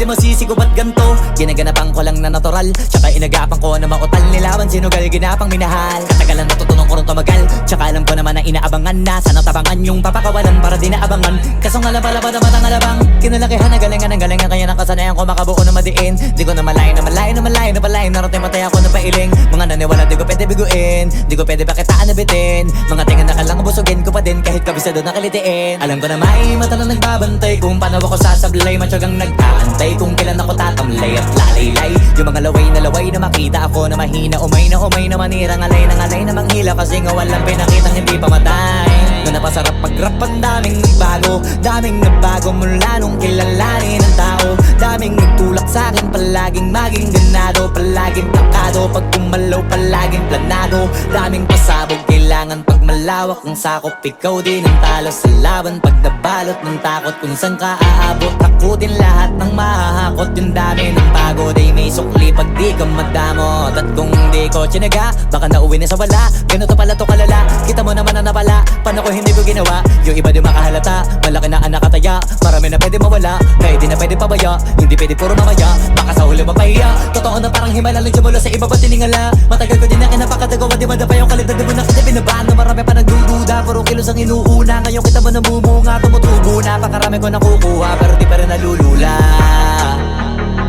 masisi ko ba't ganto? Ginaganapan ko lang na natural, tsaka inagapan ko na mautal. Nilaban sinugal, ginapang minahal. Katagalan natutunan ko rin tumagal, tsaka alam ko naman na inaabangan na. Sana tabangan yung papakawalan para di naabangan. Kasong alaba-laba na matang alabang kinalakihan na galingan ng galingan, kaya nakasanayan ko makabuo na madiin. Di ko na malayo na malayo na malayo na palayo. Narating matay ako na pailing. Mga naniwala di ko pwede biguin, di ko pwede bakitaan na bitin. Mga tinga na kalang busugin ko pa din kahit kabisado na kalitiin. Alam ko na may mata na nagbabantay kung paano ako sasablay. Matyagang nag-aantay kung kailan ako tatamlay at lalaylay. Yung mga laway na makita ako na mahina. Umay na manira, ngalay na manghila. Kasi nga walang pinakitang hindi pamatay. Na napasarap pag-rap, ang daming nagbago mula nung kilalanin ang tao. Daming nagtulak sa'kin, palaging maging ganado. Palaging plakado, pag kumalaw palaging planado. Daming pasabog, kailangan pag malawak ang sakop. Ikaw din ang talo sa laban pag nabalot ng takot. Kung saan ka aabot, takutin lahat ng mahahakot. Yung dami ng pagod ay may sukli pag di ka madamot. At kung di ko tsinaga, baka nauwi na sa wala. Ganito pala to kalala, kita mo naman na napala. Paano ko hindi ko ginawa, yung iba di makahalata. Malaki na anak kataya, marami na pwede mawala. Kaya di na pwede pabaya, hindi pwede puro mamaya. Baka sa huli mapahiya, totoo na parang himala lang simula sa iba ba tiningala. Matagal ko din na kinapakatagawa, di madapa yung kalidad. Di mo na kita binabahan na marami pa nagdududa. Puro kilos ang inuuna, ngayon kita mo namumunga. Tumutubo na, pakarami ko nakukuha, pero di pa rin nalulula.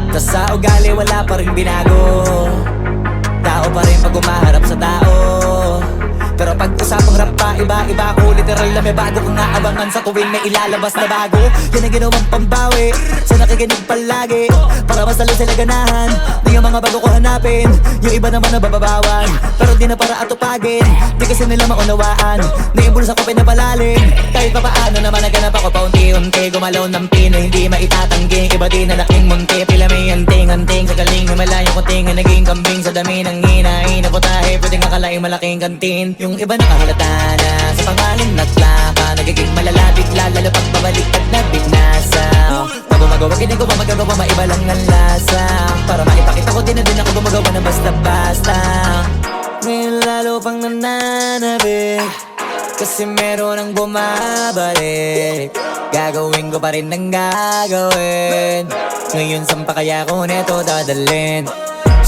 Tas sa ugali wala pa rin binago. Tao pa rin pag umaharap sa tao. Pero pag usapang rap pa, iba-iba ko. Literal na may bago kong naabangan sa tuwing may ilalabas na bago. Yan ang ginawang pambawi sa nakikinig palagi, para mas lalo sila ganahan. Di yung mga bago ko hanapin, yung iba naman nabababawan. Pero di na para atupagin, di kasi nila maunawaan. Naimbulsa ko pinapalalim, kahit pa paano naman naganap ako paunti-unti. Gumalaw ng pino, hindi maitatanggi. Iba din na laking munti, pila may anting-anting. Sa galing himalayang kuting, naging kambing sa dami ng hinahin. Naputahe, pwedeng akalaing malaking kantin. Yung iba nakahalata na sa pangalan at plaka. Nagiging malalapit lalo pag babaliktad na binasa. Pag gumagawa, ginagawa, magagawa, maiba lang ang lasa. Para maipakita ko din na din ako gumagawa na basta-basta. Ngayon lalo pang nananabik, kasi meron ang bumabalik. Gagawin ko pa rin ang gagawin. Ngayon saan pa kaya ko neto dadalhin?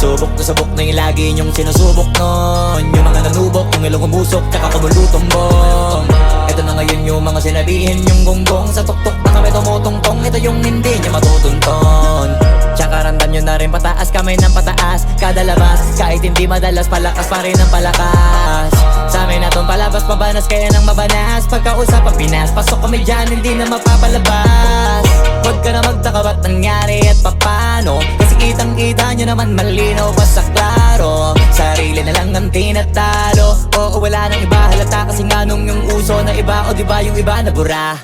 Subok na yung lagi niyong sinusubok nun. Yung mga nanubok, yung ilong umusok, tsaka kumulutumbong. Ito na ngayon yung mga sinabihin, yung gonggong sa tuktok na kami tumutungtong. Ito yung hindi niya matutunton. Tsaka ramdam nyo na rin pataas, kamay ng pataas. Kada labas, kahit hindi madalas, palakas pa rin ang palakas. Sa amin na tong palabas, mabanas kaya nang mabanas. Pagkausap ang Pinas, pasok kami dyan, hindi na mapapalabas. Huwag ka na magtaka ba't nangyari at papano, kasi kitang-kita nyo naman malinaw pa sa klaro. Sarili na lang ang tinatalo. Oo, wala nang iba halata, kasi nga nung yung uso na iba. O diba yung iba na bura?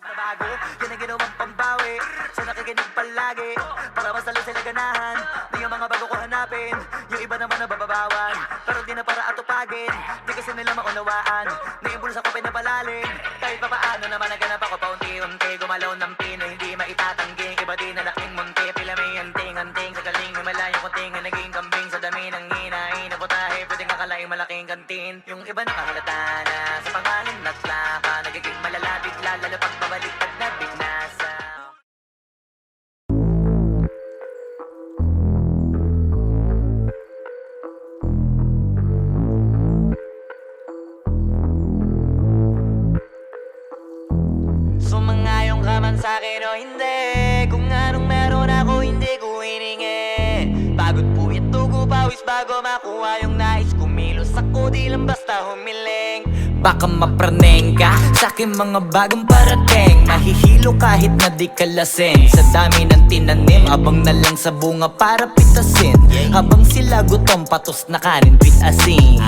Nabago, yan ang ginawang pambawi sa nakikinig palagi, para mas lalo sila ganahan. Di yung mga bago ko hanapin, yung iba naman nabababawan. Pero di na para atupagin, di kasi nila maunawaan. Naimbulsa ko pinapalalim, kahit pa paano naman naganap ako paunti-unti. Gumalaw ng pino, hindi maitatanggi. Iba din na laking munti, pila may anting-anting. Sa galing himalayang kuting, naging kambing sa dami ng hinahin. Naputahe, pwedeng akalaing malaking kantin. Yung iba nakahalata na sa pangalan at plaka. Nagiging malalapit lalo pag babaliktad na binasa. Sumangayong ka man sa'kin o hindi, kung anong meron ako hindi ko hiningi. Pagod po ito ko pawis bago makuha yung nais. Kumilos ako di lang basta humiling. Baka mapraneng ka sa'kin mga bagong parating. Mahihilo kahit na di ka lasing. Sa dami ng tinanim, abang na lang sa bunga para pitasin. Habang sila gutom, patos na kanin, with asin.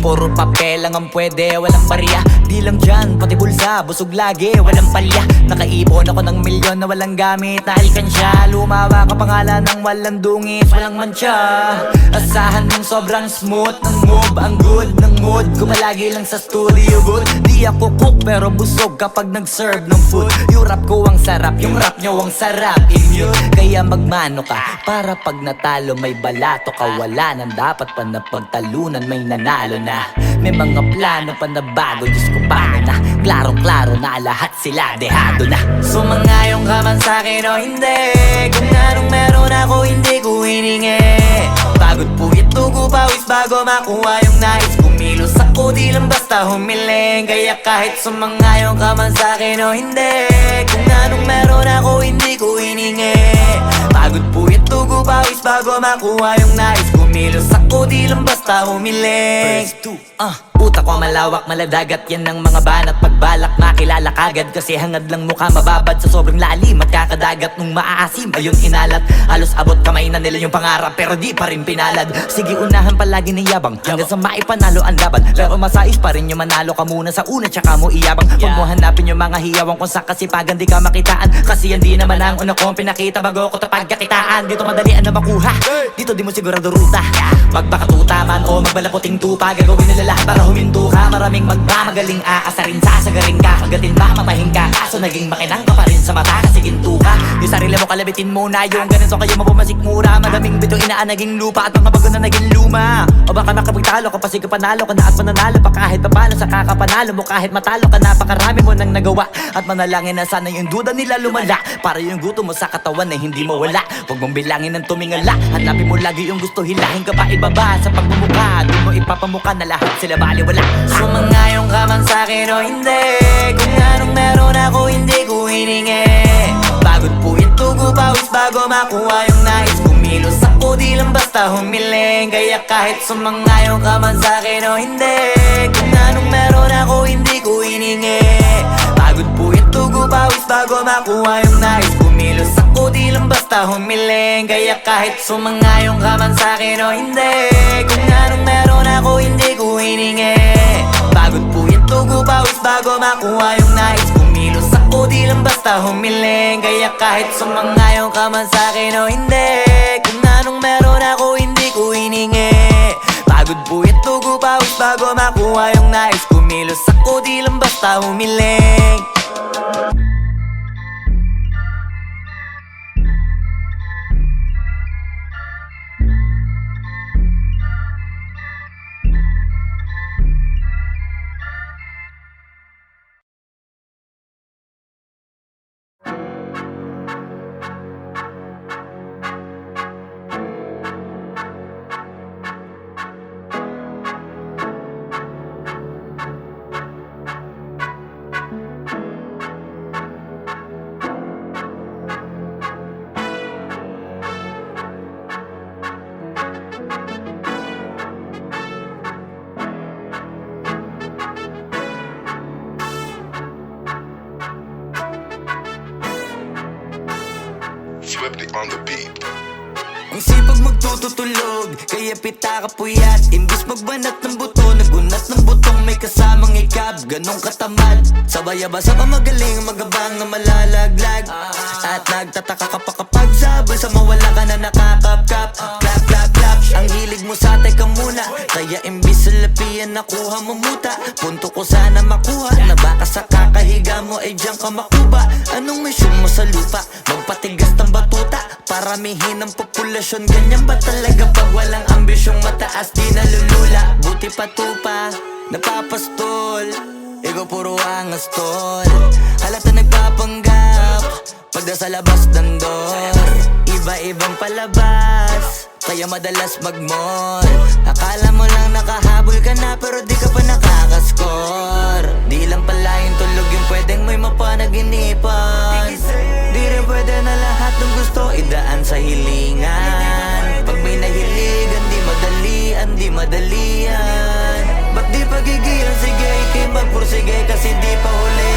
Puro papel lang ang pwede, walang barya. Di lang dyan, pati bulsa, busog lagi, walang palya. Nakaipon ako ng milyon na walang gamit na alkansya. Lumawa ka pangalan ng walang dungis, walang mancha. Asahan mong sobrang smooth ng move, ang good ng mood. Kumalagi lang sa studio booth. Di ako cook pero busog kapag nag-serve ng food. Yung rap ko ang sarap, yung rap nyo ang sarap. Immune, kaya magmano ka para pag natalo may balato ka. Wala nang dapat pa na pagtalunan, may nanalo na. May mga plano pa na bago, Diyos ko paano na klarong-klaro na lahat sila dehado na. Sumangayong ka man sa'kin o hindi, kung anong meron ako hindi ko hiningi. Pagod puyat dugo pawis bago makuha yung nais. Kumilos ako di lang basta humiling. Kaya kahit sumangayong ka man sa'kin o hindi, kung anong meron ako hindi ko hiningi. Pagod puyat dugo pawis bago makuha yung nais. Kumilos ako di lang basta humiling. Utak ko malawak, maladagat yan ng mga banat. Pagbalak makilala kagad kasi hangad lang mukha mababad sa sobrang lalim at kakadagat nung maaasim. Ayun inalat, halos abot kamay na nila yung pangarap pero di pa rin pinalad. Sige unahan palagi ng yabang hanggang sa maipanalo ang laban. Pero masais pa rin yung manalo ka muna sa una tsaka mo iyabang. Huwag mo hanapin yung mga hiyawang kung sa kasipagan di ka makitaan. Kasi yan di naman ang una kong pinakita bago ko tapagkakitaan. Dito madalian na makuha, dito di mo sigurado ruta. Magbakatuta man o magbalaputing tupa, gagawin nila lahat para huminto ka. Maraming magmamagaling aasarin, sasagaring ka. Kagatin ba matahing ka, kaso naging makinang ka pa rin sa mata kasi ginto ka. Yung sarili mo kalabitin muna, yung ganito kayo mapumasik mura. Madaming bito inaan naging lupa at mga bago na naging luma. O baka makapagtalo ka pa sige panalo ka na at mananalo pa kahit papalo sa kakapanalo mo. Kahit matalo ka napakarami mo nang nagawa at manalangin na sana yung duda nila lumala para yung gutom mo sa katawan na hindi mo wala. Huwag mong bilangin ng tumingala, hanapin mo lagi yung gusto, hilahin ka pa ibaba sa pagmumukha. Doon mo ipapamuka na lahat sila baliwala. Sumangayong ka man sa'kin o hindi, kung anong meron ako hindi ko hiningi. Pagod puyat dugo pawis bago makuha yung nais. Kumilos ako di lang basta humiling. Kaya kahit sumangayong ka man sa'kin o hindi, kung anong meron ako hindi ko hiningi. Pagod puyat dugo pawis bago makuha yung nais. Kumilos ako di lang basta humiling. Kaya kahit sumangayong ka man sa'kin o hindi, kung anong meron ako hindi ko hiningi. Pagod puyat dugo pawis bago makuha yung nais. Kumilos ako di lang basta humiling. Kaya kahit sumangayong ka man sa'kin o hindi, kung anong meron ako hindi ko hiningi. Pagod puyat dugo pawis bago makuha yung nais. Kumilos ako di lang basta humiling. Swifty on the beat. Ang sipag magtututulog, kaya pita ka puyat. Imbis magbanat ng buto, nagunat ng butong may kasamang ikab. Ganong katamad, sabay-abasa ka magaling, magabang na malalaglag. At nagtataka ka pa kapag sabay sa mawala ka na nakakapkap. Clap, clap, clap, ang hilig mo sa teka muna. Kaya imbis sa lapian nakuha mo muta. Punto ko sana makuha, na baka sa kakahiga mo ay diyan ka makuba. Anong mission mo sa lupa? Magpatigas ng batuta, paramihin ang populasyon. Ganyan ba talaga pag walang ambisyong mataas di nalulula? Buti pa tupa, napapastol, ikaw puro angas tol. Halata nagpapanggap, pagda sa labas ng door. Iba-ibang palabas, kaya madalas mag-mall. Akala mo lang nakahabol ka na pero di ka pa nakakascore. Di lang pala yung tulog yung pwedeng may mapanaginipan. Di rin pwede na lahat ng gusto idaan sa hilingan. Pag may nahiligan di madalian, di madalian. Ba't di pagigil? Sige, ikay magpursige kasi di pa huli.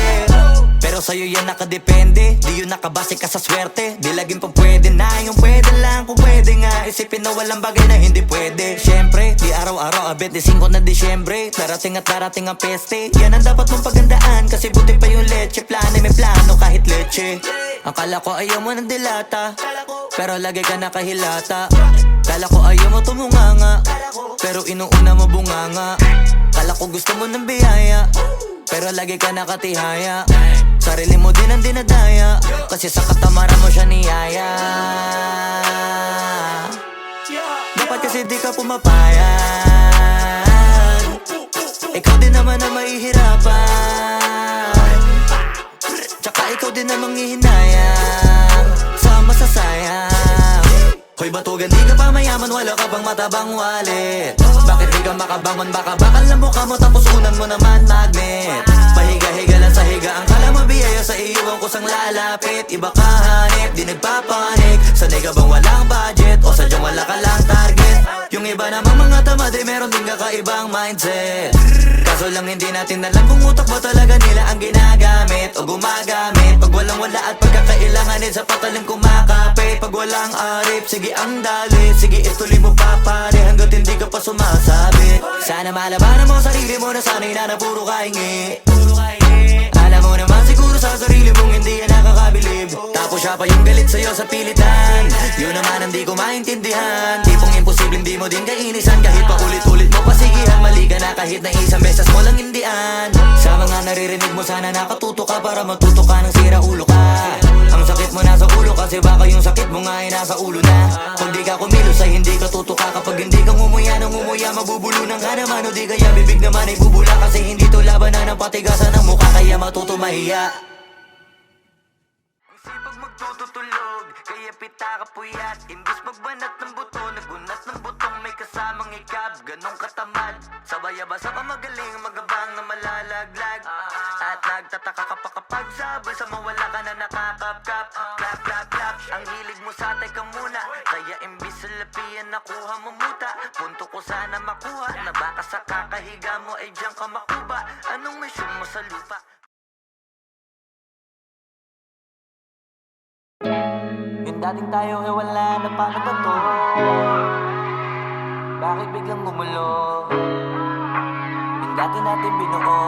Pero sa'yo yan nakadepende, di yun nakabase ka sa swerte. Di laging pa pwede na, yung pwede lang kung pwede nga. Isipin na walang bagay na hindi pwede. Siyempre, di araw-araw, 25 na Disyembre. Darating at darating ang peste, yan ang dapat mong pagandaan. Kasi buti pa yung leche, plano may plano kahit leche. Akala ko ayaw mo ng dilata, pero lagi ka nakahilata. Kala ko ayaw mo tumunganga, pero inuuna mo bunganga. Kala ko gusto mo ng biyaya, pero lagi ka nakatihaya. Sarili mo din ang dinadaya, kasi sa katamaran mo siya niyaya. Dapat kasi di ka pumapayag, ikaw din naman ang mahihirapan. Tsaka ikaw din namang hihinayang sa masasayang. Hoy batugan, di ka pa mayaman, wala ka bang matabang wallet? Bakit di ka makabangon, baka bakal na mukha mo tapos unan mo naman magnet. Pahiga-higa lang sa higaan, kala mo biyaya sa iwan ko sang lalapit. Iba ka hanip, di nagpapanik. Sanay ka bang walang budget o sadyang wala ka lang target? Yung iba namang mga tamad ay meron din kakaibang mindset. Kaso lang hindi natin alam kung utak ba talaga nila ang ginagamit o gumagamit. Pag walang wala at pagkakailanganin sa patalim kumakapit. Pag walang arip, sige ang dali, sige ituloy mo pa pare hanggat hindi ka pa sumasabi. Sana malabanan mo sarili mo na sana'y na puro kahingi. Alam mo naman siguro sa sarili mong hindi yan nakakabilib. Tapos siya pa yung galit sa'yo sa pilitan. Yun naman ang di ko maintindihan. Tipong imposibleng di mo din kainisan. Kahit pa ulit-ulit mo pasigihan, mali ka na kahit na isang beses mo lang hindian. Sa mga naririnig mo sana nakatuto ka para matuto ka ng sira ulo ka. Ang sakit mo nasa ulo kasi baka yung sakit mo nga ay nasa ulo na. Pag di ka kumilos ay hindi ka tutuka. Kapag hindi ka ngumuya ng ngumuya, mabubulunan ka naman. O di kaya bibig naman ay bubula. Kasi hindi to labanan ng patigasan ng mukha, kaya matuto mahiya. Ang sipag magtututulog, kaya pita ka puyat. Imbis magbanat ng buto, nagunat ng butong may kasamang ikab. Ganong katamad, sabay-abasa ka magaling, magabang na malalaglag. At nagtataka ka pa kapag sabay sa mawala ka na nakakapkap. Clap, clap, clap, ang hilig mo sa teka muna. Kaya imbis sa lapian nakuha mo muta. Punto ko sana makuha, na baka sa kakahiga mo ay diyan ka makuba. Anong mission mo sa lupa? Yung dating tayo ay wala na, paano ba to? Bakit biglang gumulo? Yung dati natin binuo,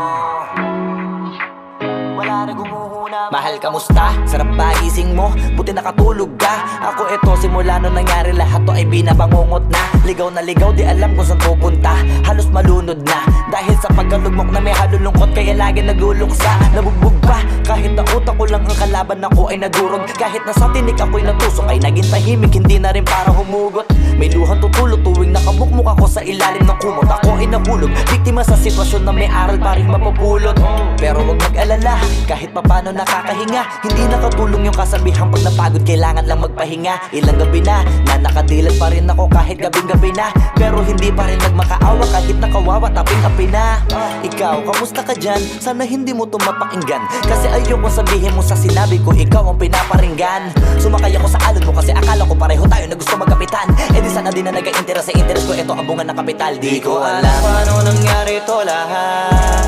wala na gumuhuna. Mahal, kamusta? Sarap ba gising mo? Buti nakatulog ka. Ako eto, simula nung nangyari lahat to ay binabangungot na. Ligaw na ligaw, di alam kung saan pupunta. Halos malunod na dahil sa pagkalugmok na may halulungkot. Kaya lagi nagluluksa, nabugbog pa. Kahit na utak ko lang ang kalaban ako ay nagurog. Kahit na sa tinik ako'y natusok ay naging tahimik, hindi na rin para humugot. May luhang tutulog tuwing nakabukmuk ako sa ilalim ng kumot. Ako ay nahulog, biktima sa sitwasyon na may aral pa rin mapupulot. Pero wag mag-alala, kahit papano nakakahinga. Hindi nakatulong yung kasabihan, pag napagod kailangan lang magpahinga. Ilang gabi na nakadilat pa rin ako kahit gabing-gabi na. Pero hindi pa rin nagmakaawa kahit nakawawa taping-api na. Ikaw, kamusta ka dyan? Sana hindi mo to mapakinggan, kasi ayoko sabihin mo sa sinabi ko ikaw ang pinaparinggan. Sumakay ako sa alon mo kasi akala ko pareho tayo na gusto magkapitan. Eh di sana din na nag-interest sa interest ko, eto ang bunga ng kapital. Di ko alam paano nangyari to lahat.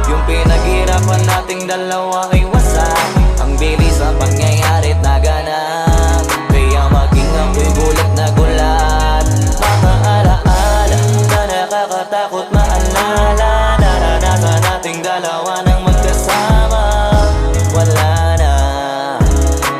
Yung pinaghirapan nating dalawa ay wasak. Ang bilis ang pangyayari't naganap, kaya maging ako'y gulat na gulat. Mga alaala na nakakatakot maalala. Naranasan nating dalawa nang magkasama. Wala na,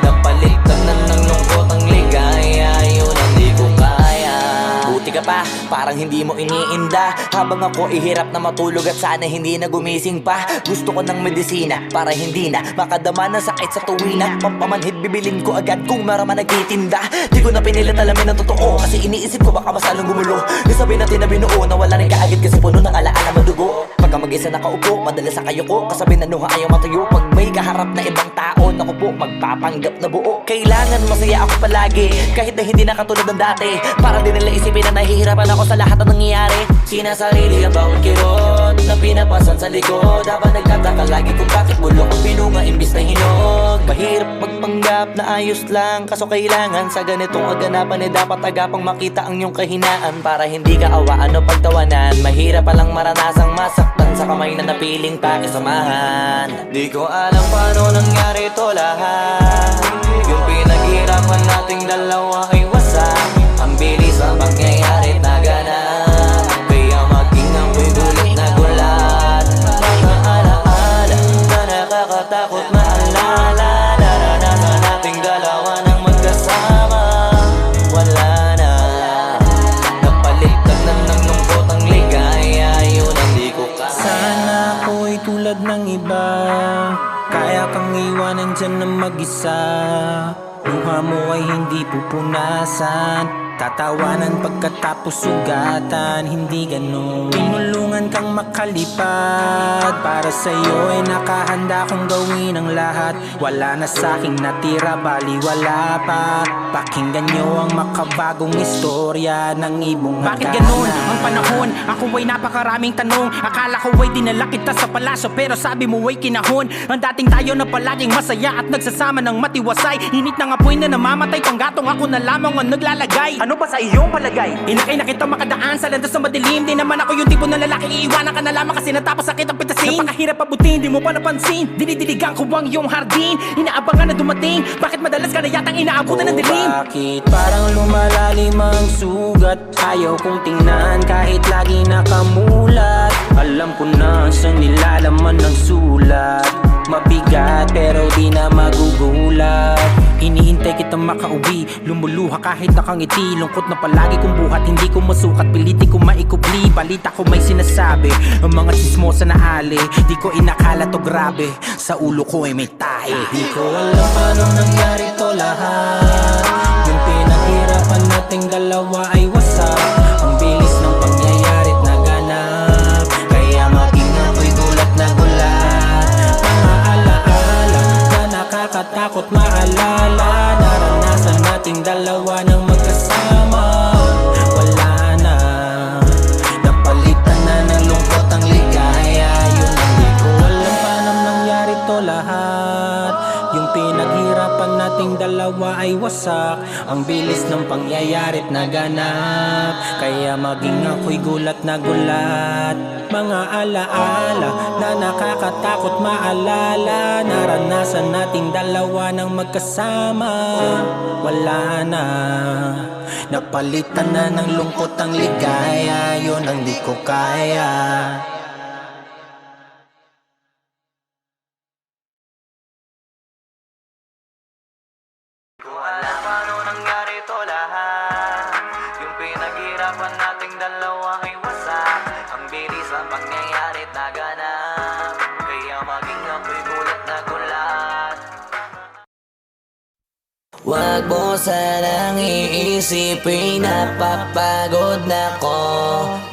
napalitan na ng lungkot ang ligaya. Yun ang di ko kaya. Buti ka pa, parang hindi mo iniinda. Habang ako ihirap na matulog at sana hindi na gumising pa. Gusto ko ng medisina para hindi na makadama ng sakit sa tuwina. Pampamanhid bibilin ko agad kung maraman nagtitinda. Di ko na pinilit alamin ang totoo, kasi iniisip ko baka masalong gumulo. Nasabi natin na binuo na wala rin kaagad kasi puno ng alaala madugo. Pagka mag-isa nakaupo, madalas sa kayo ko. Kasabi na nuha ayaw matuyo. Pag may kaharap na ibang tao, naku po, magpapanggap na buo. Kailangan masaya ako palagi, kahit na hindi na katulad ng dati. Para din nila isipin na nahihirapan ako sa lahat ng nangyayari. Sinasarili ang bawat kirot na pinapasan sa likod. Habang nagtataka lagi kung bakit bulok ang pinunga imbis na hinog. Mahirap magpanggap na ayos lang, kaso kailangan sa ganitong aganapan eh dapat agapang makita ang iyong kahinaan. Para hindi ka awaan o pagtawanan, mahirap palang maranasang masaktan sa kamay na napiling pakisamahan. Di ko alam paano nangyari to lahat. Yung pinaghirapan nating dalawa ay wasak. Ang bilis ang pangyayari't naganap, kaya maging ako'y gulat na gulat. Mga alaala na nakakatakot maalala. Naranasan nating dalawa nang magkasama. Wala na, napalitan na ng lungkot ang ligaya. Yun ang di ko kaya. Sana ako'y tulad ng iba, kaya kang iwanan dyan na mag-isa. Luha mo ay hindi pupunasan, tatawanan pagkatapos sugatan, hindi ganun. Tinulungan kang makalipad, para sa'yo ay nakahanda kong gawin ang lahat. Wala na sa'king natira, bali wala pa. Pakinggan nyo ang makabagong istorya ng ibong hagdanan. Bakit ganun ang panahon? Ako ay napakaraming tanong. Akala ko ay dinala kita sa palasyo, pero sabi mo ay kinahon. Ang dating tayo na palaging masaya at nagsasama ng matiwasay. Init ng apoy na namamatay, panggatong ako na lamang ang naglalagay. Ano ba sa iyong palagay? Inakay na kita makadaan sa landas na madilim. Di naman ako yung tipo na lalaki, iiwanan ka na lamang kasi natapos sakit ang pitasin. Napakahirap abutin, di mo pa napansin. Dinidiligan ko ang iyong hardin, inaabangan na dumating. Bakit madalas ka na yatang inaabutan ng dilim? Bakit parang lumalalim ang sugat? Ayaw kong tingnan kahit lagi nakamulat. Alam ko na saan nilalaman ng sulat. Mabigat pero di na magugulat. Hinihintay kitang makauwi, lumuluha kahit nakangiti. Lungkot na palagi kong buhat, hindi ko masukat, piliti ko maikubli. Balita ko may sinasabi, ang mga chismosa na ali. Di ko inakala to grabe, sa ulo ko ay may tahi. Di ko alam paano nangyari to lahat. Yung pinaghirapan nating dalawa ay wasak. Ang bilis ng pangyayari't naganap, kaya maging ako'y gulat na gulat. Mga alaala na nakakatakot maalala. Naranasan nating dalawa ng magkasama. Wala na, napalitan na ng lungkot ang ligaya. Yun ang di ko alam paano nangyari to lahat. Yung pinaghirapan nating dalawa ay wasak. Ang bilis ng pangyayari't naganap, kaya maging ako'y gulat na gulat. Mga alaala na nakakatakot maalala. Naranasan nating dalawa ng magkasama. Wala na, napalitan na ng lungkot ang ligaya. Yun ang di ko kaya. Ko alam paano nangyari to lahat. Yung pinaghirapan nating dalawa ay wasak. Ang bilis ang pangyayari't naganap, kaya maging ako'y gulat na gulat. Wag mo sanang iisipin, napapagod na ko.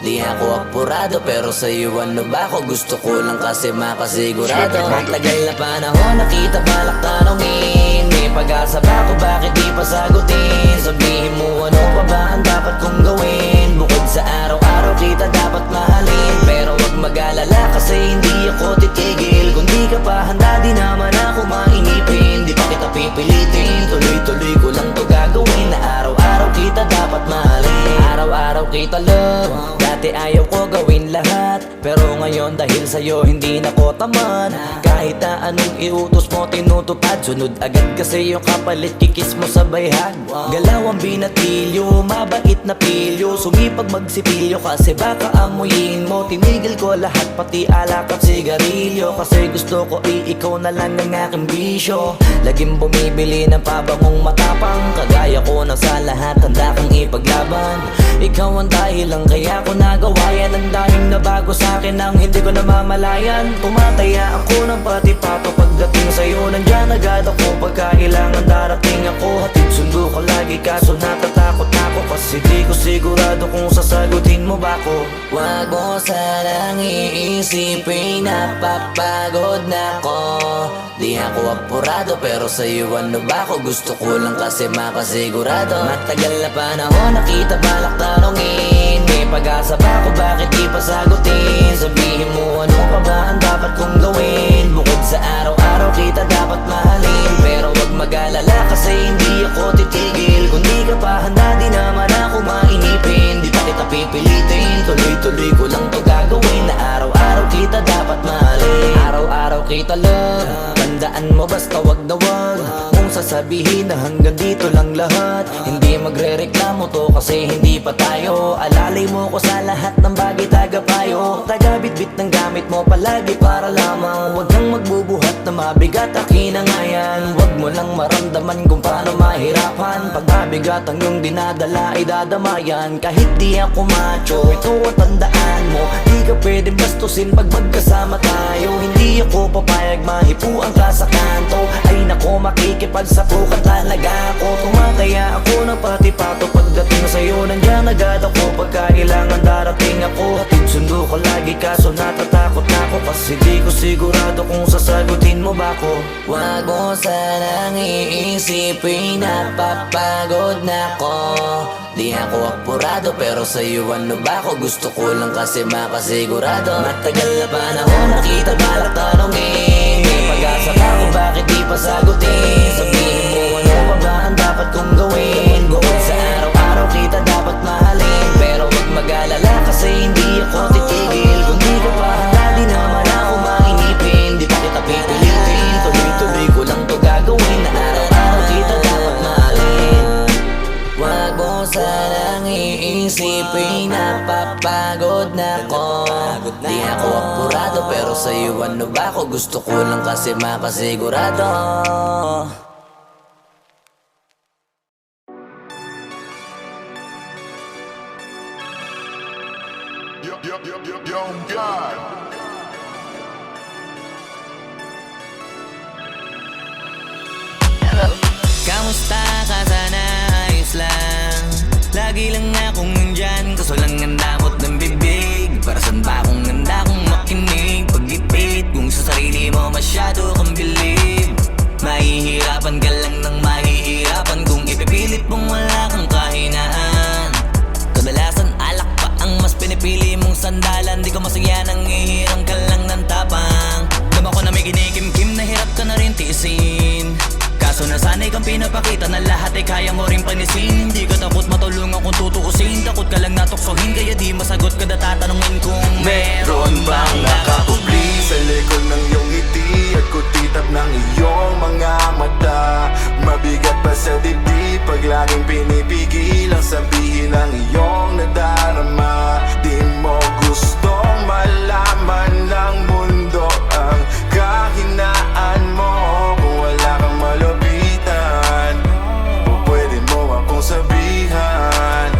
Di ako apurado pero sa'yo ano ba ako? Gusto ko lang kasi makasigurado. Matagal na panahon nakita balak tanongin. May pag-asa ba ako, bakit di pa sagutin? Sabihin mo ano pa ba ang dapat kong gawin? Bukod sa araw-araw kita dapat mahalin. Pero wag mag-alala kasi hindi ako titigil. Kung di ka pa handa di naman ako mainipin. Di pa kita pipilitin, tuloy-tuloy ko lang to gagawin. Na araw-araw kita dapat mahalin. Araw-araw kita love. Dati ayaw ko gawin lahat, pero ngayon dahil sa'yo hindi na ko tamad. Kahit na anong iutos mo tinutupad, sunod agad kasi yung kapalit kikis mo sa bayhag. Galaw ang binatilyo, mabait na pilyo. Sumipag magsipilyo kasi baka amuyin mo. Tinigil ko lahat pati alak at sigarilyo, kasi gusto ko ikaw na lang ang aking bisyo. Laging bumibili ng pabangong matapang, kagaya ko na sa lahat handa kang ipaglaban. Ikaw ang dahilan kaya ko nagawa yan. Ang daming nabago sa'kin ang hindi ko namamalayan. Tumataya ako ng pati-pato pagdating sa'yo. Nandyan agad ako pagka kailangan darating ako. Hatid sundo ko lagi kaso natatakot ako, kasi di ko sigurado kung sasagutin mo ba ko. Wag mo sanang iisipin, napapagod na ko. Di ako apurado pero sa'yo ano ba ako? Gusto ko lang kasi makasigurado. Matagal na panahon nakita balak tanongin. May pag-asa ba ako, bakit di pa sagutin? Sabihin mo ano pa ba ang dapat kong gawin? Bukod sa araw-araw kita dapat mahalin. Pero wag mag-alala kasi hindi ako titigil. Kung di ka pa handa di naman ako mainipin. Di pa kita pipilitin, tuloy-tuloy ko lang to gagawin. Na araw-araw kita dapat mahalin. Araw-araw kita love. Tandaan mo basta wag na wag mong sasabihin na hanggang dito lang lahat. Hindi magre-reklamo to kasi hindi pa tayo. Alalay mo ko sa lahat ng bagay tagapayo. Tagabitbit ng gamit mo palagi para lamang. Huwag kang magbubuhat na mabigat akin ang ayan. Huwag mo lang maramdaman kung paano mahirapan. Pag mabigat ang iyong dinadala ay dadamayan. Kahit di ako macho, ito ang tandaan mo. Di ka pwedeng bastusin pag magkasama tayo. Hindi ako papayag mahipuan ka sa kanto. Ay nako, makikipagsapukan talaga ako. Tumataya ako ng pati-pato pagdating sa'yo. Nandiyan agad ako pagkailangan darating ako. Hatid sundo ko lagi kaso natatakot na ako. Kasi di ko sigurado kung sasagutin mo ba ako. Wag mo sanang iisipin napapagod na ako. Di ako apurado pero sa'yo ano ba ako? Gusto ko lang kasi makasigurado. Matagal na panahon nakita balak tanongin. May pag-asa pa ako bakit di pa sagutin? Sabihin mo ano pa ba ang dapat kong gawin? Bukod sa araw-araw kita dapat mahalin. Pero wag mag-alala kasi hindi ako titigil. Kung di ka pa handa di naman ako mainipin. Di pa kita pipilitin, tuloy-tuloy ko lang to gagawin. Na araw-araw kita dapat mahalin. Wag mo sanang iisipin napapagod na ako. Di ako apurado pero sa'yo ano ba ako? Gusto ko lang kasi makasigurado. Yo, God. Kamusta ka sana? Ayos lang. Lagi lang akong nandyan, kaso lang ang damot ng bibig. Para saan ba akong handa kung makinig? Pag-ipit kung sa sarili mo masyado kang bilib. Mahihirapan ka lang ng mahihirapan kung ipipilit mong wala kang kahinaan. Kadalasan alak pa ang mas pinipili mong sandalan. Di ko masaya nang ihirang ka lang ng tapang. Dama ko na may kinikimkim na hirap ka na rin tiisin. Kaso nasanay kang pinapakita na lahat ay kaya mo rin panisin. Hindi ka takot matulungan kung tutuusin. Takot ka lang natuksohin kaya di masagot kada tatanungin kung meron bang nakakubli sa likod ng iyong ngiti at kutitap ng iyong mga mata. Mabigat pa sa dibdib pag laging pinipigil ang sabihin ng iyong nadarama. Di mo gustong malaman ng mundo ang kahinaan mo. Kung wala kang malapitan o pwede mo akong sabihan.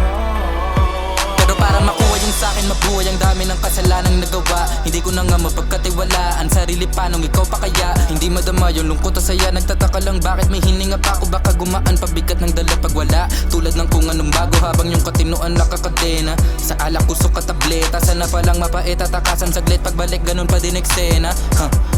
Pero para makuha yung sa'kin mabuhay ang dami ng kasalanang nagawa. Hindi ko na nga mapagkatiwalaan sarili pa nung ikaw pa kaya. Hindi madama yung lungkot at saya. Nagtataka lang bakit may hininga pa ako. Baka gumaan pabigat ng dala pag wala. Tulad ng kung anong bago habang yung katinuan nakakadena. Sa alak kusok at tableta. Sana palang mapait at takasan saglit. Pagbalik ganun pa din eksena.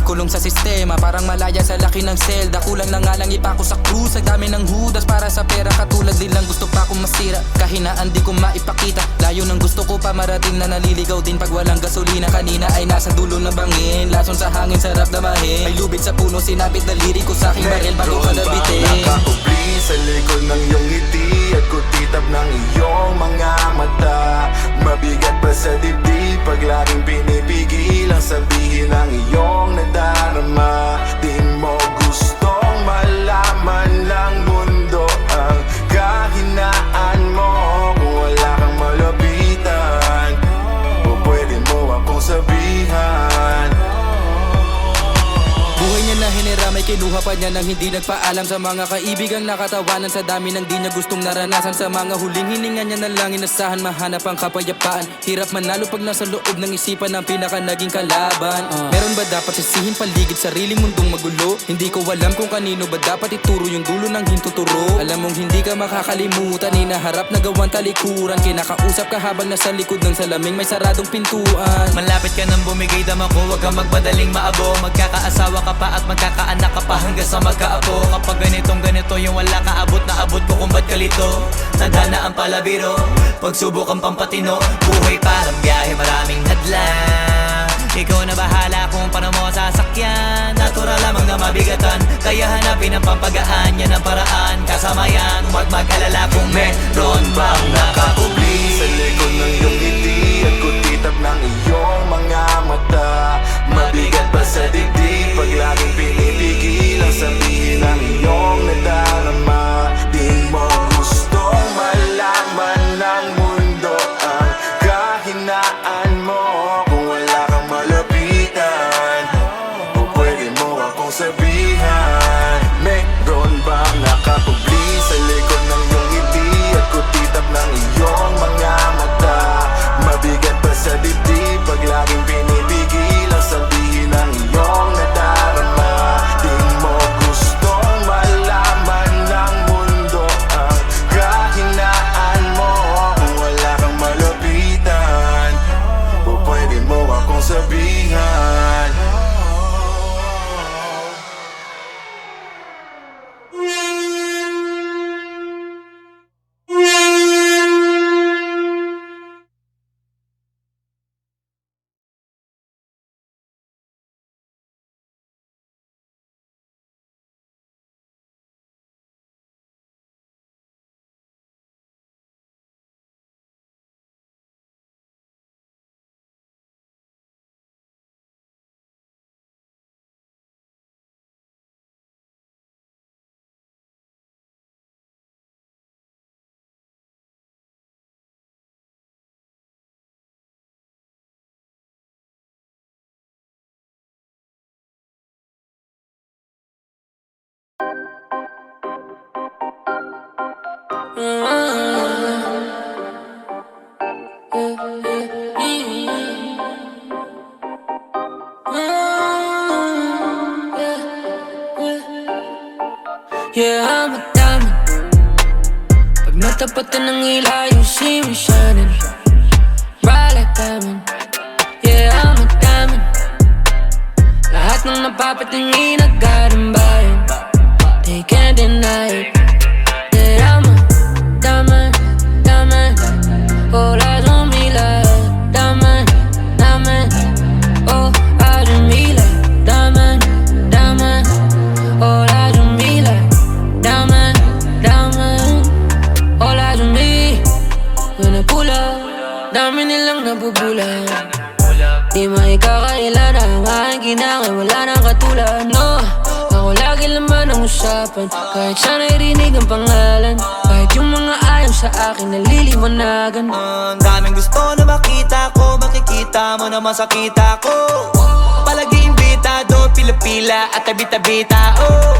Kulong sa sistema parang malaya sa laki ng selda. Kulang na nga lang ipako sa krus. Sa dami ng hudas para sa pera. Katulad nilang gusto pa akong masira. Kahinaan di ko maipakita. Layo ng gusto ko pa marating na naliligaw din pag walang gasolina. Kanina ay nasa dulo ng bangin. Lason sa hangin sarap damahin. May lubid sa puno sinapit daliri ko sa aking baril bago ka nabitin. Nakakubli sa likod ng iyong ngiti at kutitap ng iyong mga mata. Mabigat pa sa dibdib pag laging pinipigil ang sabihin ng iyong nadarama. Di mo gustong malaman ng mundo ang kahinaan mo. Kung wala kang malapitan o pwede mo akong sabihan. Buhay niya na hinira, may kinuha pa niya nang hindi nagpaalam sa mga kaibigang nakatawanan. Sa dami ng di niya gustong naranasan. Sa mga huling hininga niya na lang inasahan mahanap ang kapayapaan. Hirap manalo pag nasa loob ng isipan ng pinaka naging kalaban. Meron ba dapat sisihin paligid sariling mundong magulo? Hindi ko alam kung kanino ba dapat ituro yung dulo ng hintuturo. Alam mong hindi ka makakalimutan, hinaharap na gawang talikuran. Kinakausap ka habang nasa likod ng salaming may saradong pintuan. Malapit ka nang bumigay dama ko, wag kang magmadaling maabo. Magkakaasawa ka pa at magkakaanak ka pa hanggang sa magkaapo. Kapag ganito yung wala ka abot na abot ko kung ba't kalito. Tadhana ang palabiro, pagsubok ang pampatino. Buhay parang biyahe maraming hadlang. Ikaw na bahala kung paano mo sasakyan. Natural lamang na mabigatan, kaya hanapin ang pampagaan. Yan ang paraan, kasama yan. Huwag mag-alala kung meron bang nakakubli sa likod ng iyong ngiti at kutitap ng iyong mga mata. Mabigat pa sa dibdib pag laging pinipigil ang sabihin ng iyong nadarama. Di mo gustong malaman ng mundo ang kahinaan mo. Kung wala kang malapitan o pwede mo akong sabihan. Meron bang nakakubli sa likod ng iyong ngiti at kutitap ng iyong mga mata? Yeah, I'm a diamond. Pag natapatan ng ila, you see me shining bright like diamond. Yeah, I'm a diamond. Lahat ng napapatingin agad ang bayan. They can't deny it. Yeah, I'm a diamond, diamond. All eyes on me like diamond, diamond. Oh, eyes on me like diamond, diamond. All eyes on me like diamond, diamond. All eyes on me. When I pull up, dami nilang nabubulan. Di maikakailan ang aking ginangay, wala nang katulad. No, ako lagi laman ang usapan. Kahit sana'y rinig ang pangalan, kahit yung mga ayaw sa akin naliliwanagan. Ang daming gusto na makita ko, makikita mo naman sa kita ko. Palagi imbitado, pila-pila at tabi-tabita, oh.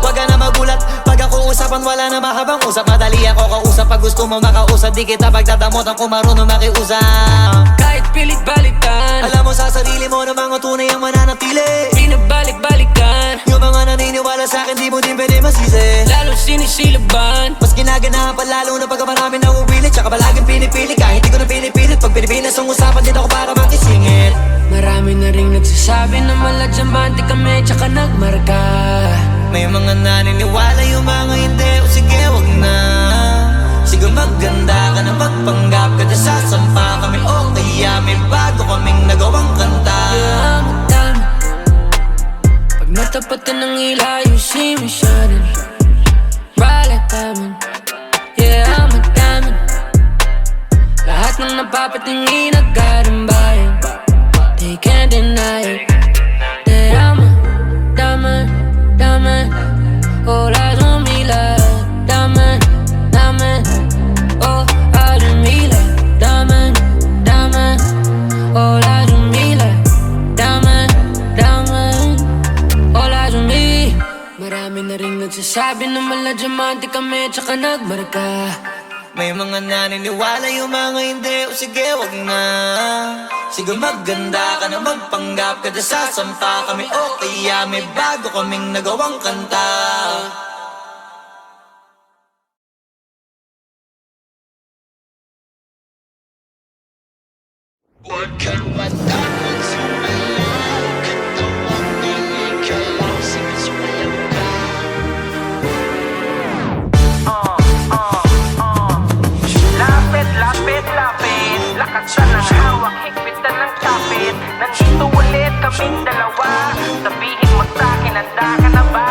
Wag ka na magulat, pag ako usapan wala na mahabang usap. Madali ako kausap, pag gusto mo makausap, di kita pagdadamutan kung marunong makiusap. Kahit pilit balikan, alam mo sa sarili mo na mga tunay ang mananatili. pinabalik-balikan, Yung mga naniniwala sa akin, di mo din pwede masisi. lalo sinisilaban. Mas ginaganahan pa lalo na pagka marami nang uwilit. Tsaka palaging pinipili ka, hindi ko na pinipilit. Pag Pilipinas ang usapan, din ako para makisingit. Marami na ring nagsasabi na maladyamante kami tsaka nagmarka. May mga naniniwala, yung mga hindi. O sige, wag na. Sige, maganda ka na magpanggap ka na sasampa kami. O kaya may bago kaming nagawang kanta. Yeah, I'm a diamond. Pag natapatan ng ila, you see me shining bright like diamond. Yeah, I'm a diamond. Lahat ng napapatingin agad ang bayan. They can't deny it. That I'm a diamond, diamond. All eyes on me like diamond, diamond. Oh, eyes on me like diamond, diamond. All eyes on me like diamond, diamond. All eyes on me. Marami na ring nagsasabi na maladyamante kami tsaka nagmarka. May mga naniniwala, yung mga hindi. O sige, wag na. Sige, maganda ka na magpanggap ka na sasampa kami. O kaya may bago kaming nagawang kanta. Lapit, lapit, lapit. Lakasan ng hawak, higpitan ng kapit. Nandito ulit kaming dalawa. Sabihin mo sa'kin, handa ka na ba?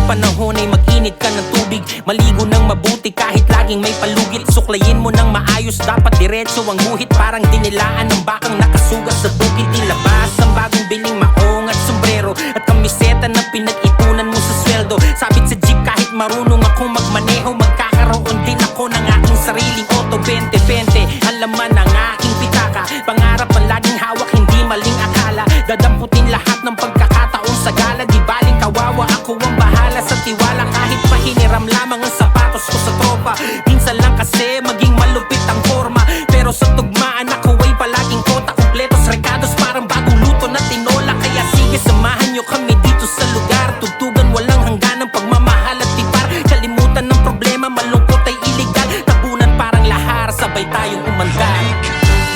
Panahon ay mag-init ka ng tubig. Maligo ng mabuti kahit laging may palugit. Suklayin mo ng maayos, dapat diretso ang guhit. Parang dinilaan ng bakang nakasugat sa bukid. Ilabas ang bagong biling maong at sombrero at kamiseta na pinag-ipunan mo sa sweldo. Sabit sa jeep kahit marunong ako magmaneho. Magkakaroon din ako ng aking sariling auto 2020. Ang laman ng aking pitaka, pangarap ang laging hawak, hindi maling akala. Dadamputin lahat ng pagkakataon sa gala. Di baling kawawa, ako ang bahala sa tiwala. Kahit mahiniram lamang ang sapatos ko sa tropa. Minsan lang kasi maging malupit ang forma, pero sa tugmaan ako ay palaging kota. Kompletos recados parang bagong luto na tinola. Kaya sige, samahan nyo kami dito sa lugar. Tugtugan walang hangganang pagmamahal at tipar. Kalimutan ng problema, malungkot ay iligal. Tabunan parang lahar, sabay tayong umandar.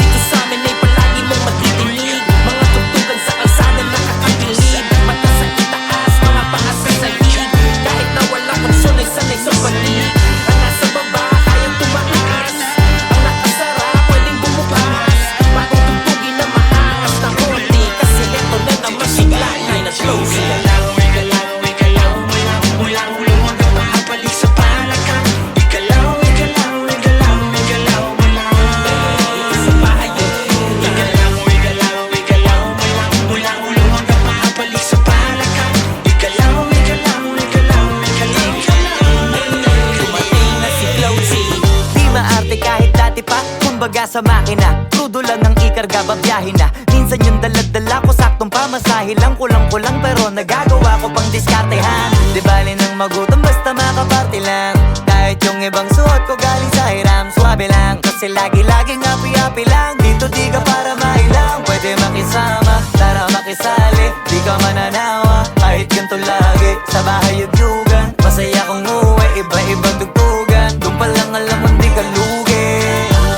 Dito sa amin ay palagi mong magdidinig. Mga tugtugan sa kalsada nakakabilib. Mata sa itaas, mga paa sa sahig. Kahit na walang konsol ay sanay sa panig. Ang nasa baba, kayang tumakas. Ang nakasa sa makina. Crudo lang ang ikarga, babiyahin na. Minsan yung daladala ko, saktong pamasahe lang. Kulang-kulang pero nagagawa ko pang diskartehan. Di bali nang magutom basta makaparte lang. Kahit yung ibang suot ko galing sa hiram, swabe lang. Kasi lagi-laging happy-happy lang. Dito di ka para mailang. Pwede makisama, tara makisali. Di ka mananawa, kahit ganito lagi. Sa bahay yugyugan, masaya kong uwi. Iba-ibang tugtugan, doon pa lang alam mo di ka lugi.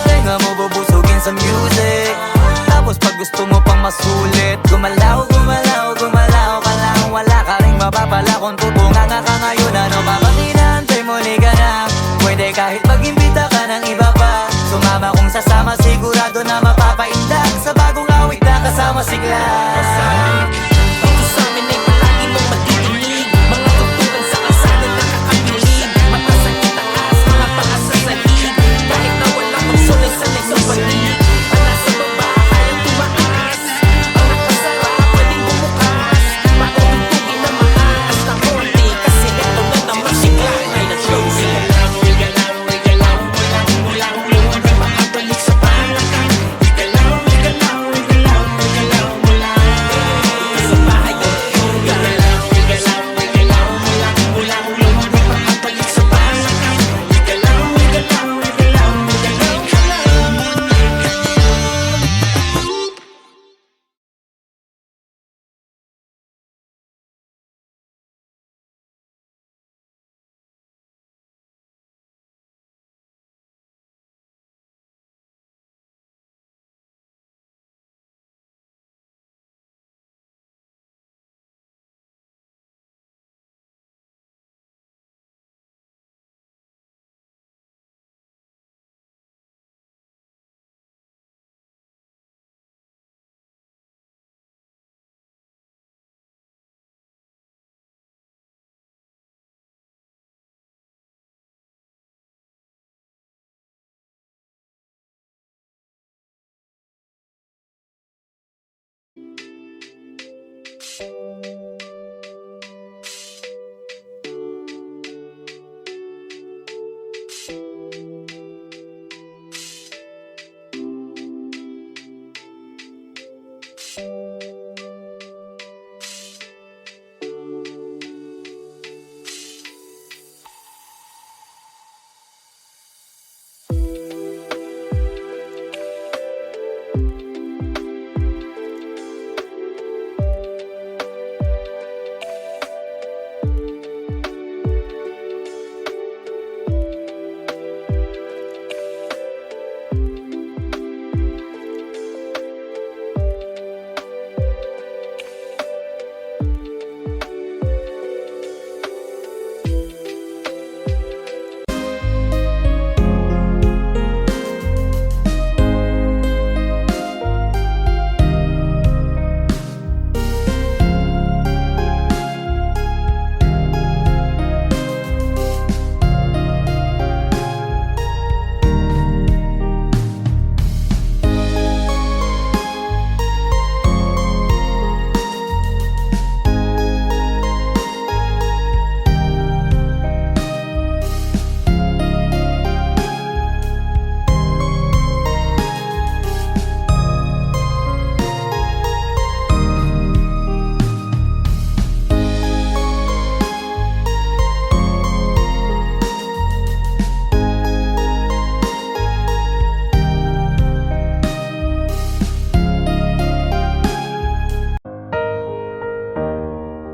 Tenga mo bubusugin sa music. Tapos pag gusto mo pang masulit, gumalaw, gumalaw, gumalaw ka lang. Wala ka rin mapapala kung tubunga nga ka ngayon. Ano pa ba tinantay mo, ni ka na? Pwede kahit mag-imbita ka ng iba pa. Sumama kung sasama, sigurado na mapapaindak. Sa bagong awit na kasama sigla. Dito sa amin ay palagi mong matidinig. Mga tugtugan sa kalsada nakakabilib. Mata sa itaas, mga paa sa sahig. Kahit na walang magsulay sanay sa pag-ibig. Pala sa baba, kayang tumaas. Ang nakasara, pwedeng bumukas. Matutugin na maangas na konti. Kasi ito na naman sigla ay na-closing. Makabalik sa panakan. Igalaw, igalaw, igalaw, igalaw mo lang. Sa bahay yung tugan. Igalaw, igalaw, igalaw mo lang. Ulang lumabang makabalik sa panakan. Igalaw, igalaw, igalaw, igalaw ka lang.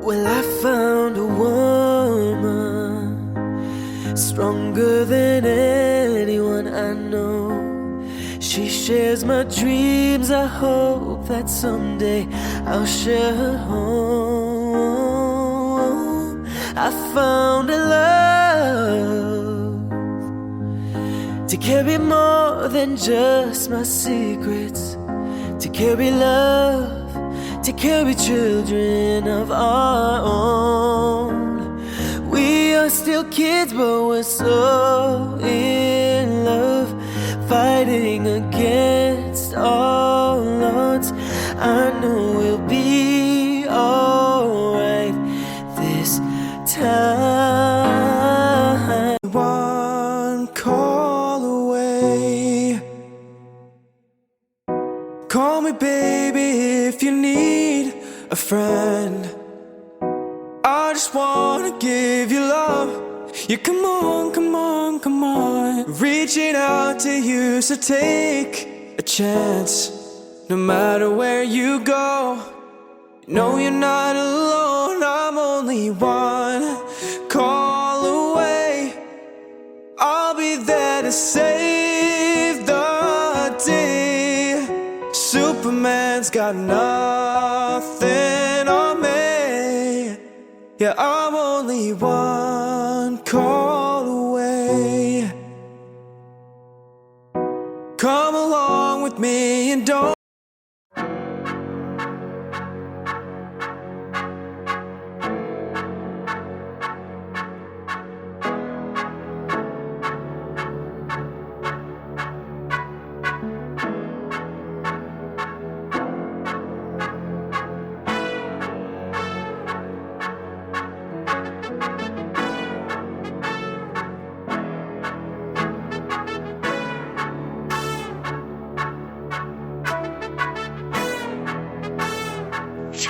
Well, I found a woman stronger than anyone I know. She shares my dreams. I hope that someday I'll share her home. I found a love to carry more than just my secrets, to carry love, to carry children of our own. We are still kids, but we're so in love, fighting against all odds. I know we'll be alright this time. One call away friend. I just wanna give you love. Yeah, come on, come on, come on. Reaching out to you, so take a chance. No matter where you go, no, you're not alone. I'm only one call away. I'll be there to save the day. Superman's got nothing on me. Yeah, I'm only one call away. Come along with me and don't.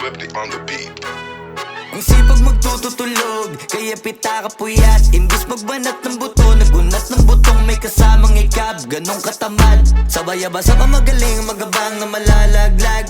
Flipped on the beat. Ang sipag magtututulog, kaya pita ka puyat. Imbis magbanat ng buto, nagunat ng butong may kasamang ikab. Ganong katamad, sabay-abasa pa magaling, magabang na malalaglag.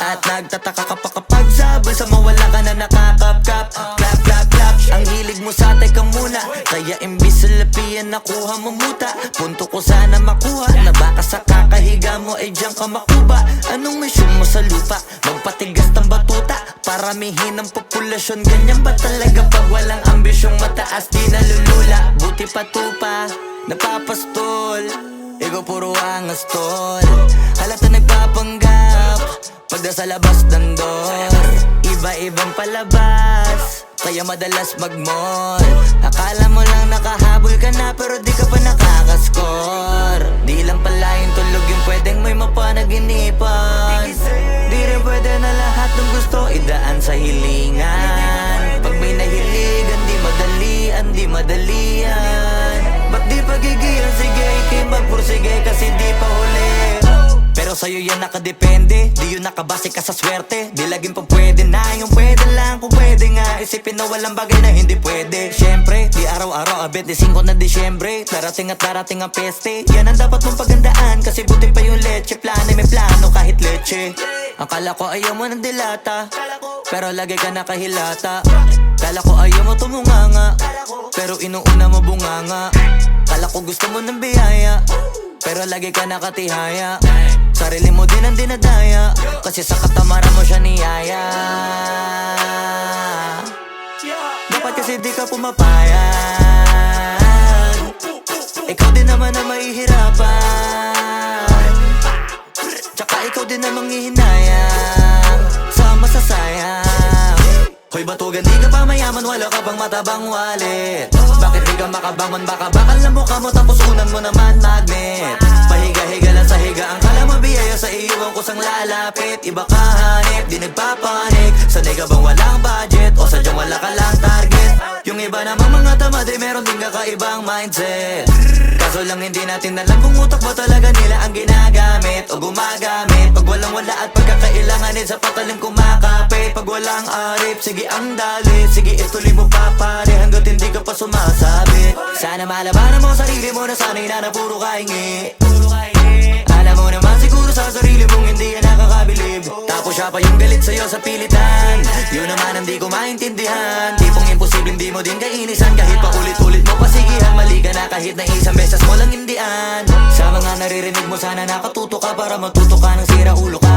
At nagtataka ka pa kapag sabay sa mawala ka na nakakapkap. Clap, clap, clap, ang hilig mo sa teka muna. Kaya imbis sa lapian nakuha mo muta. Punto ko sana makuha, na baka sa kakahiga mo ay diyan ka makuba. Anong mission mo sa lupa? Magpatigas ng batuta, paramihin ang populasyon. Ganyan ba talaga pag walang ambisyong mataas? Di nalulula, buti patupa, napapastol. Ikaw puro angas tol, halata nagpapanggap pagda sa labas ng door. Iba-ibang palabas, kaya madalas mag-mall. Akala mo lang nakahabol ka na, pero di ka pa nakakascore. Di lang pala yung tulog yung pwedeng may mapanaginipan. Di rin pwede na lahat ng gusto idaan sa hilingan. Pag may nahiligan, di madalian. Ba't di pagigilan, sige, ikimagpursige kasi di pa huli. Pero sa'yo yan nakadepende, di yun nakabase ka sa swerte. Di laging pa pwede na, yung pwede lang kung pwede nga. Isipin na walang bagay na hindi pwede. Siyempre, di araw-araw, 25 na Disyembre. Darating at darating ang peste, yan ang dapat mong pagandaan. Kasi buti pa yung leche, plano may plano kahit leche. Akala ko ayaw mo ng dilata, pero lagi ka nakahilata. Kala ko ayaw mo tumunganga, pero inuuna mo bunganga. Kala ko gusto mo ng biyaya, pero lagi ka nakatihaya. Sarili mo din ang dinadaya, kasi sa katamaran mo siya niyaya. Dapat kasi di ka pumapayag, ikaw din naman ang mahihirapan. Tsaka ikaw din namang hihinayang sa masasayang. Hoy batugan, di ka pa mayaman, wala ka bang matabang wallet? Bakit di ka makabangon, baka bakal na mukha mo tapos unan mo naman magnet. Pahiga-higa lang sa higa, ang kala mo biyaya sa iyo ang kusang lalapit. Iba ka hanip, di nagpapanik. Sanay ka bang walang budget o sadyang wala ka lang target? Yung iba namang mga tamad ay meron din kakaibang mindset. Kaso lang hindi natin alam kung utak ba talaga nila ang ginagamit o gumagamit. Pag walang wala at pagkakailanganin sa patalim kumakapit. Pag walang arip, sige ang dali, sige ituloy mo pa pare hanggat hindi ka pa sumasabi. Sana malabanan mo sarili mo na sanay na puro kahingi. Alam mo naman siguro sa sarili mong hindi yan nakakabilib. Tapos siya pa yung galit sa'yo sa pilitan. Yun naman ang di ko maintindihan. Tipong imposibleng di mo din kainisan. Kahit pa ulit-ulit mo pasigihan, mali ka na kahit na isang beses mo lang hindian. Sa mga naririnig mo sana nakatuto ka para matuto ka ng sira ulo ka.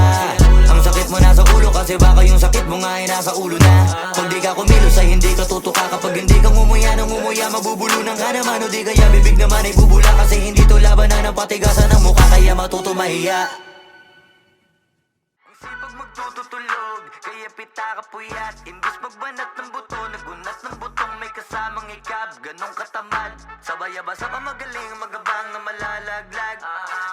Ang sakit mo nasa ulo kasi baka yung sakit mo nga ay nasa ulo na. Kung di ka kumilos ay hindi ka tutuka. Kapag hindi ka ngumuya ng ngumuya, mabubulunan ka naman. O di kaya bibig naman ay bubula, kasi hindi to labanan ng patigasan ng mukha, kaya matuto mahiya. Ang sipag magtututulog, kaya pita ka puyat. Imbis magbanat ng buto, nagunat ng butong may kasamang ikab. Ganong katamad, sabay-abasa pa magaling, magabang na malalaglag.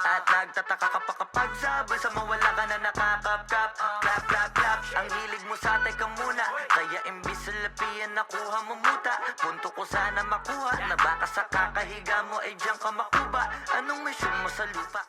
At nagtataka ka pa kapag sabay sa mawala ka na nakakapkap. Clap, clap, clap, ang hilig mo sa teka muna. Kaya imbis sa lapian nakuha mo muta. Punto ko sana makuha, na baka sa kakahiga mo ay diyan ka makuba. Anong mission mo sa lupa?